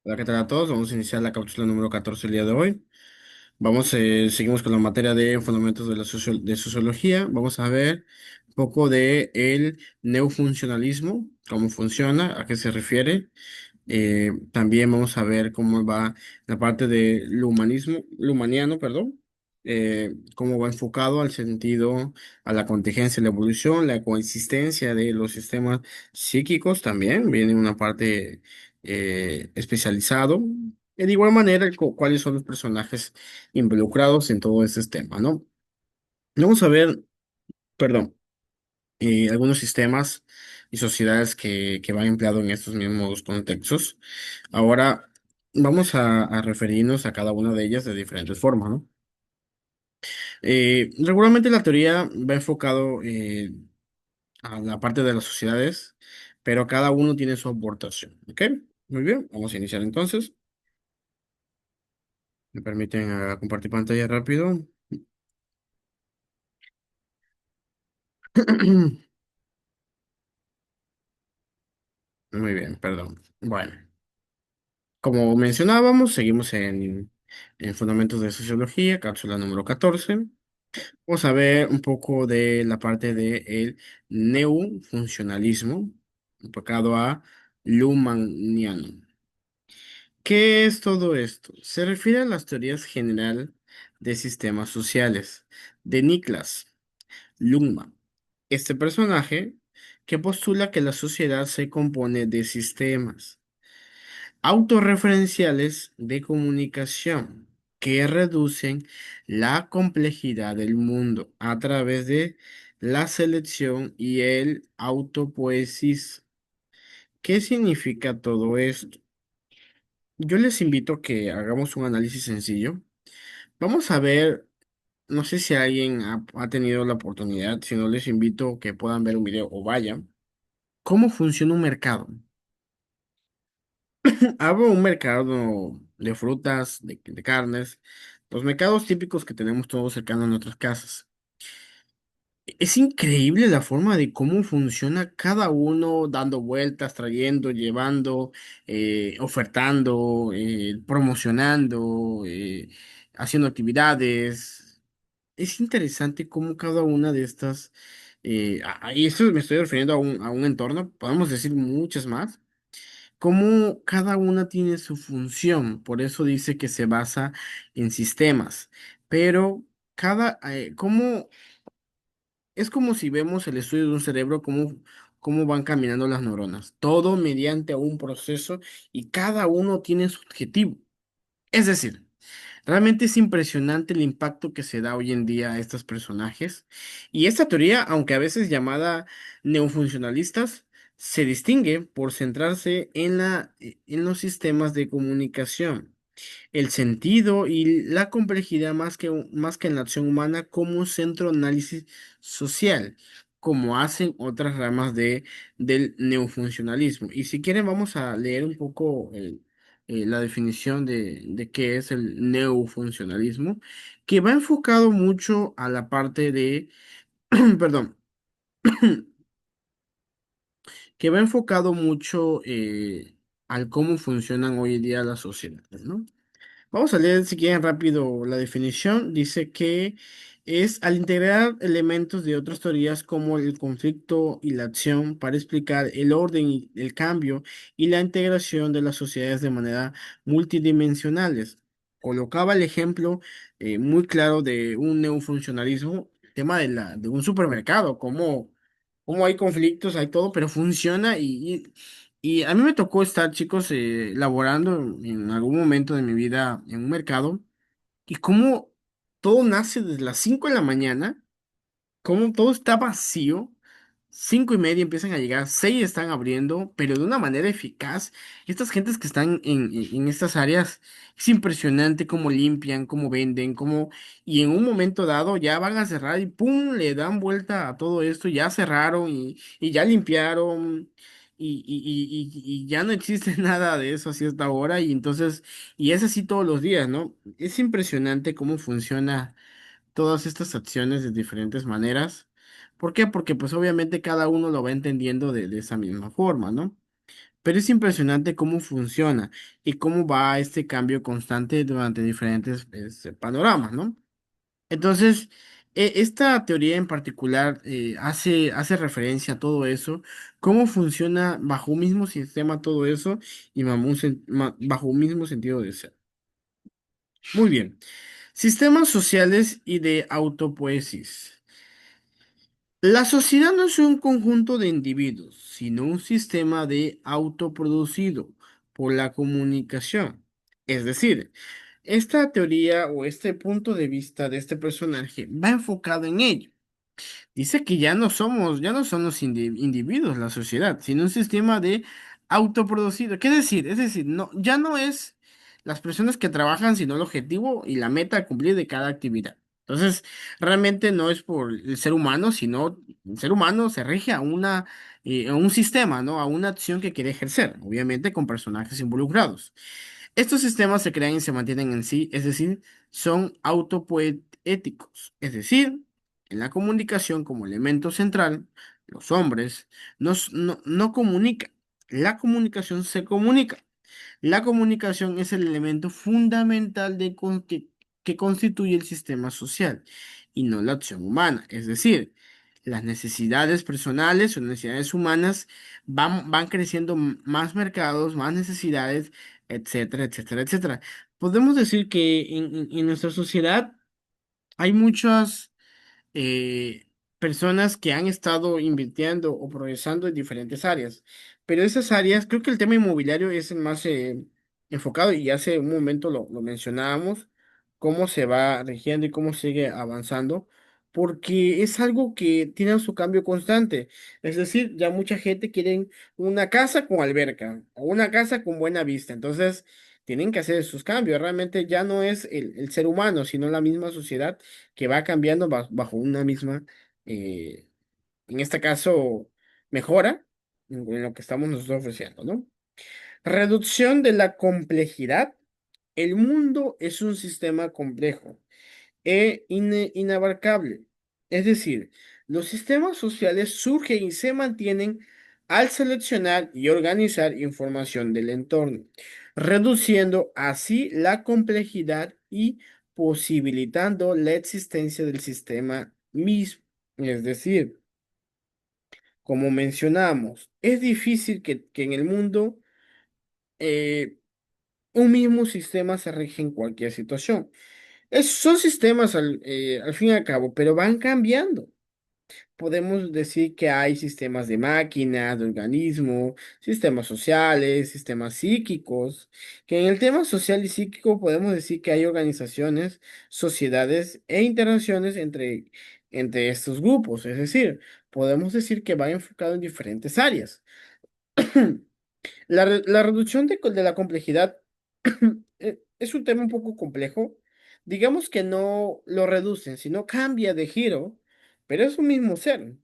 Hola, ¿qué tal a todos? Vamos a iniciar la cápsula número 14 el día de hoy. Seguimos con la materia de fundamentos de de sociología. Vamos a ver un poco de el neofuncionalismo, cómo funciona, a qué se refiere. También vamos a ver cómo va la parte del humanismo, lumaniano, perdón, cómo va enfocado al sentido, a la contingencia, la evolución, la coexistencia de los sistemas psíquicos también, viene una parte especializado. Y de igual manera, cuáles son los personajes involucrados en todo este tema, ¿no? Vamos a ver, perdón, algunos sistemas y sociedades que van empleado en estos mismos contextos. Ahora vamos a referirnos a cada una de ellas de diferentes formas, ¿no? Regularmente la teoría va enfocado a la parte de las sociedades, pero cada uno tiene su aportación, ¿ok? Muy bien, vamos a iniciar entonces. Me permiten compartir pantalla rápido. Muy bien, perdón. Bueno, como mencionábamos, seguimos en Fundamentos de Sociología, cápsula número 14. Vamos a ver un poco de la parte del neofuncionalismo, enfocado a Luhmanniano. ¿Qué es todo esto? Se refiere a las teorías general de sistemas sociales de Niklas Luhmann. Este personaje que postula que la sociedad se compone de sistemas autorreferenciales de comunicación que reducen la complejidad del mundo a través de la selección y el autopoiesis. ¿Qué significa todo esto? Yo les invito a que hagamos un análisis sencillo. Vamos a ver, no sé si alguien ha tenido la oportunidad, si no les invito a que puedan ver un video o vayan. ¿Cómo funciona un mercado? Abro un mercado de frutas, de carnes, los mercados típicos que tenemos todos cercanos a nuestras casas. Es increíble la forma de cómo funciona cada uno dando vueltas, trayendo, llevando, ofertando, promocionando, haciendo actividades. Es interesante cómo cada una de estas, y esto me estoy refiriendo a a un entorno, podemos decir muchas más cómo cada una tiene su función, por eso dice que se basa en sistemas, pero es como si vemos el estudio de un cerebro, cómo van caminando las neuronas, todo mediante un proceso y cada uno tiene su objetivo. Es decir, realmente es impresionante el impacto que se da hoy en día a estos personajes. Y esta teoría, aunque a veces llamada neofuncionalistas, se distingue por centrarse en en los sistemas de comunicación, el sentido y la complejidad más que en la acción humana como centro de análisis social, como hacen otras ramas del neofuncionalismo. Y si quieren, vamos a leer un poco la definición de qué es el neofuncionalismo, que va enfocado mucho a la parte de, perdón, que va enfocado mucho al cómo funcionan hoy en día las sociedades, ¿no? Vamos a leer si quieren rápido la definición. Dice que es al integrar elementos de otras teorías como el conflicto y la acción para explicar el orden y el cambio y la integración de las sociedades de manera multidimensionales. Colocaba el ejemplo muy claro de un neofuncionalismo, tema de un supermercado, cómo hay conflictos, hay todo, pero funciona y a mí me tocó estar, chicos, laborando en algún momento de mi vida en un mercado y cómo todo nace desde las 5 de la mañana, cómo todo está vacío, 5:30 empiezan a llegar, 6 están abriendo, pero de una manera eficaz. Estas gentes que están en estas áreas, es impresionante cómo limpian, cómo venden, y en un momento dado ya van a cerrar y ¡pum! Le dan vuelta a todo esto, ya cerraron y ya limpiaron. Y ya no existe nada de eso así hasta ahora, y entonces, y es así todos los días, ¿no? Es impresionante cómo funciona todas estas acciones de diferentes maneras. ¿Por qué? Porque pues obviamente cada uno lo va entendiendo de esa misma forma, ¿no? pero es impresionante cómo funciona y cómo va este cambio constante durante diferentes panoramas, ¿no? Entonces, esta teoría en particular hace referencia a todo eso, cómo funciona bajo un mismo sistema todo eso y bajo un mismo sentido de ser. Muy bien. Sistemas sociales y de autopoiesis. La sociedad no es un conjunto de individuos, sino un sistema de autoproducido por la comunicación. Es decir, esta teoría o este punto de vista de este personaje va enfocado en ello. Dice que ya no son los individuos la sociedad, sino un sistema de autoproducido. ¿Qué decir? Es decir, no, ya no es las personas que trabajan, sino el objetivo y la meta a cumplir de cada actividad. Entonces, realmente no es por el ser humano, sino el ser humano se rige a un sistema, ¿no? A una acción que quiere ejercer, obviamente con personajes involucrados. Estos sistemas se crean y se mantienen en sí, es decir, son autopoéticos, es decir, en la comunicación como elemento central, los hombres no comunican, la comunicación se comunica. La comunicación es el elemento fundamental que constituye el sistema social y no la acción humana. Es decir, las necesidades personales o necesidades humanas van creciendo más mercados, más necesidades, etcétera, etcétera, etcétera. Podemos decir que en nuestra sociedad hay muchas eh, personas que han estado invirtiendo o progresando en diferentes áreas. Pero esas áreas, creo que el tema inmobiliario es el más enfocado y hace un momento lo mencionábamos, cómo se va rigiendo y cómo sigue avanzando, porque es algo que tiene su cambio constante. Es decir, ya mucha gente quiere una casa con alberca o una casa con buena vista. Entonces, tienen que hacer sus cambios. Realmente ya no es el ser humano, sino la misma sociedad que va cambiando bajo una misma, eh, en este caso, mejora en lo que estamos nosotros ofreciendo, ¿no? Reducción de la complejidad. El mundo es un sistema complejo e inabarcable. Es decir, los sistemas sociales surgen y se mantienen al seleccionar y organizar información del entorno, reduciendo así la complejidad y posibilitando la existencia del sistema mismo. Es decir, como mencionamos, es difícil que en el mundo eh, un mismo sistema se rige en cualquier situación. Son sistemas al fin y al cabo, pero van cambiando. Podemos decir que hay sistemas de máquinas, de organismos, sistemas sociales, sistemas psíquicos, que en el tema social y psíquico podemos decir que hay organizaciones, sociedades e interacciones entre estos grupos. Es decir, podemos decir que va enfocado en diferentes áreas. La reducción de la complejidad es un tema un poco complejo. Digamos que no lo reducen, sino cambia de giro, pero es un mismo ser.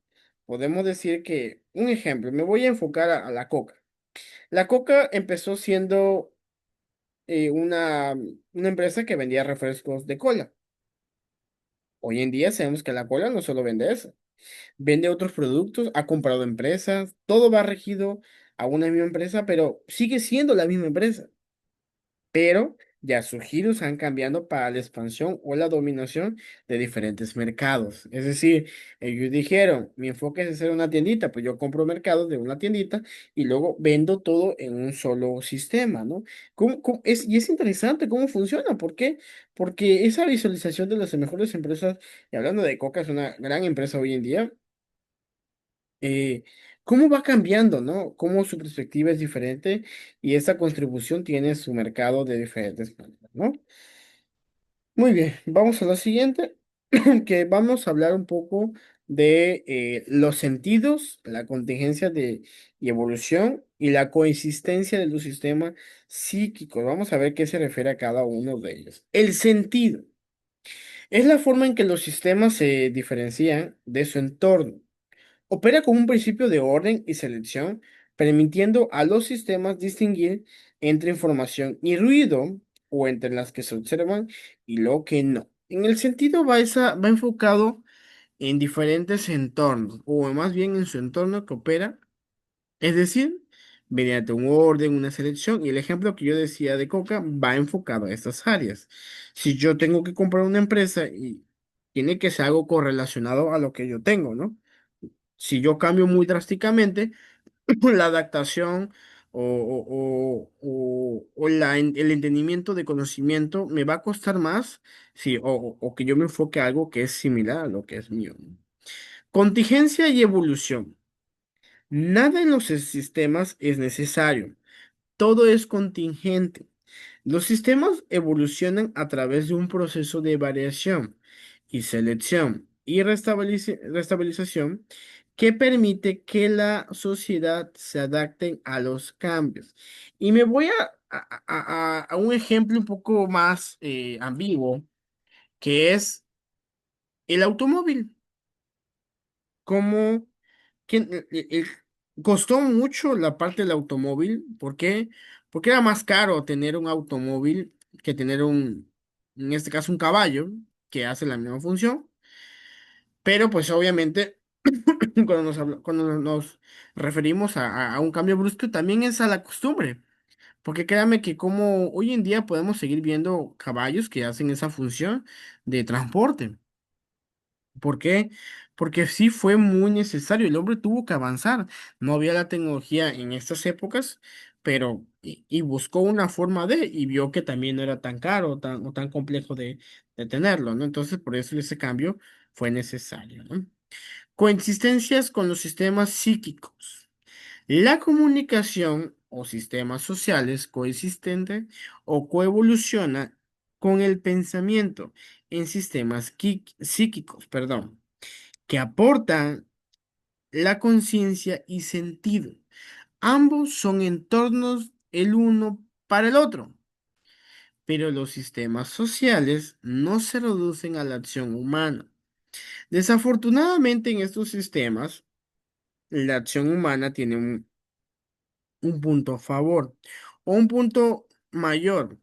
Podemos decir que, un ejemplo, me voy a enfocar a la coca. La coca empezó siendo una empresa que vendía refrescos de cola. Hoy en día sabemos que la cola no solo vende eso, vende otros productos, ha comprado empresas, todo va regido a una misma empresa, pero sigue siendo la misma empresa. Pero ya sus giros han cambiado para la expansión o la dominación de diferentes mercados. Es decir, ellos dijeron, mi enfoque es hacer una tiendita, pues yo compro mercados de una tiendita y luego vendo todo en un solo sistema, ¿no? Y es interesante cómo funciona. ¿Por qué? Porque esa visualización de las mejores empresas, y hablando de Coca, es una gran empresa hoy en día, eh, cómo va cambiando, ¿no? Cómo su perspectiva es diferente y esa contribución tiene su mercado de diferentes maneras, ¿no? Muy bien, vamos a lo siguiente, que vamos a hablar un poco de los sentidos, la contingencia y evolución y la coexistencia de los sistemas psíquicos. Vamos a ver qué se refiere a cada uno de ellos. El sentido es la forma en que los sistemas se diferencian de su entorno. Opera con un principio de orden y selección, permitiendo a los sistemas distinguir entre información y ruido o entre las que se observan y lo que no. En el sentido va enfocado en diferentes entornos, o más bien en su entorno que opera, es decir, mediante un orden, una selección. Y el ejemplo que yo decía de Coca va enfocado a estas áreas. Si yo tengo que comprar una empresa y tiene que ser algo correlacionado a lo que yo tengo, ¿no? Si yo cambio muy drásticamente, la adaptación el entendimiento de conocimiento me va a costar más, sí, o que yo me enfoque a algo que es similar a lo que es mío. Contingencia y evolución. Nada en los sistemas es necesario, todo es contingente. Los sistemas evolucionan a través de un proceso de variación y selección y restabilización que permite que la sociedad se adapte a los cambios. Y me voy a un ejemplo un poco más ambiguo, que es el automóvil. Como que costó mucho la parte del automóvil. ¿Por qué? Porque era más caro tener un automóvil que tener en este caso, un caballo que hace la misma función. Pero pues obviamente cuando nos referimos a un cambio brusco, también es a la costumbre. Porque créame que como hoy en día podemos seguir viendo caballos que hacen esa función de transporte. ¿Por qué? Porque sí fue muy necesario. El hombre tuvo que avanzar. No había la tecnología en estas épocas, pero y buscó una forma y vio que también no era tan caro o tan complejo de tenerlo, ¿no? Entonces, por eso ese cambio fue necesario, ¿no? Coexistencias con los sistemas psíquicos. La comunicación o sistemas sociales coexistente o coevoluciona con el pensamiento en sistemas psíquicos, perdón, que aportan la conciencia y sentido. Ambos son entornos el uno para el otro, pero los sistemas sociales no se reducen a la acción humana. Desafortunadamente en estos sistemas, la acción humana tiene un punto a favor o un punto mayor.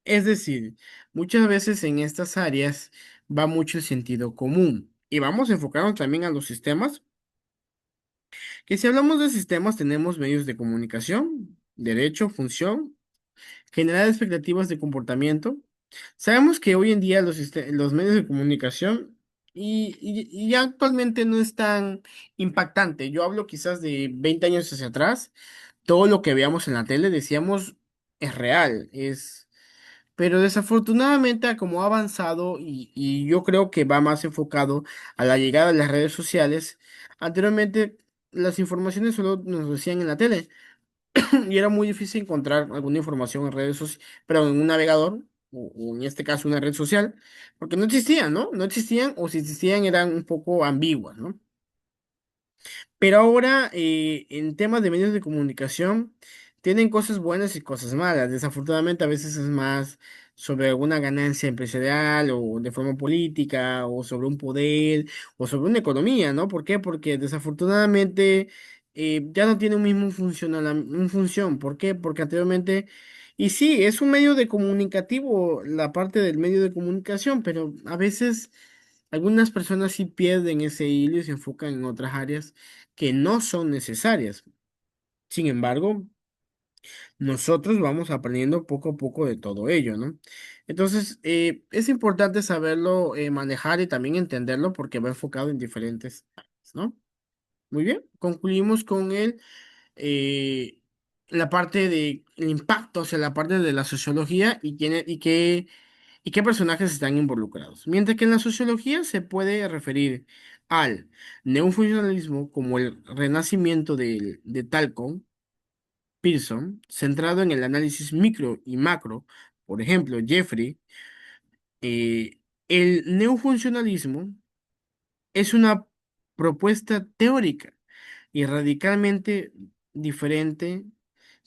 Es decir, muchas veces en estas áreas va mucho el sentido común. Y vamos a enfocarnos también a los sistemas, que si hablamos de sistemas tenemos medios de comunicación, derecho, función, generar expectativas de comportamiento. Sabemos que hoy en día los medios de comunicación y ya actualmente no es tan impactante. Yo hablo quizás de 20 años hacia atrás, todo lo que veíamos en la tele decíamos es real, pero desafortunadamente a como ha avanzado y yo creo que va más enfocado a la llegada de las redes sociales. Anteriormente las informaciones solo nos decían en la tele y era muy difícil encontrar alguna información en redes sociales, pero en un navegador o en este caso una red social, porque no existían, ¿no? No existían o si existían eran un poco ambiguas, ¿no? Pero ahora, en temas de medios de comunicación, tienen cosas buenas y cosas malas. Desafortunadamente, a veces es más sobre alguna ganancia empresarial o de forma política o sobre un poder o sobre una economía, ¿no? ¿Por qué? Porque desafortunadamente ya no tiene un mismo un función. ¿Por qué? Porque anteriormente, y sí, es un medio de comunicativo, la parte del medio de comunicación, pero a veces algunas personas sí pierden ese hilo y se enfocan en otras áreas que no son necesarias. Sin embargo, nosotros vamos aprendiendo poco a poco de todo ello, ¿no? Entonces, es importante saberlo manejar y también entenderlo porque va enfocado en diferentes áreas, ¿no? Muy bien, concluimos con eh, la parte de el impacto, o sea, la parte de la sociología y qué personajes están involucrados. Mientras que en la sociología se puede referir al neofuncionalismo como el renacimiento de Talcott Pearson, centrado en el análisis micro y macro, por ejemplo, Jeffrey, el neofuncionalismo es una propuesta teórica y radicalmente diferente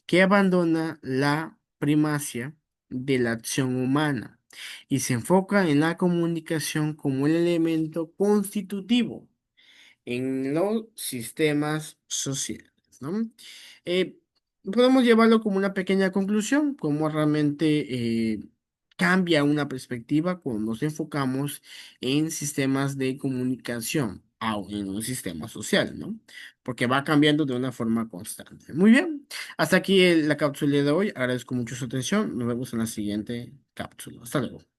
que abandona la primacia de la acción humana y se enfoca en la comunicación como el elemento constitutivo en los sistemas sociales, ¿no? Eh, Podemos llevarlo como una pequeña conclusión, cómo realmente cambia una perspectiva cuando nos enfocamos en sistemas de comunicación. en un sistema social, ¿no? Porque va cambiando de una forma constante. Muy bien, hasta aquí la cápsula de hoy. Agradezco mucho su atención. Nos vemos en la siguiente cápsula. Hasta luego.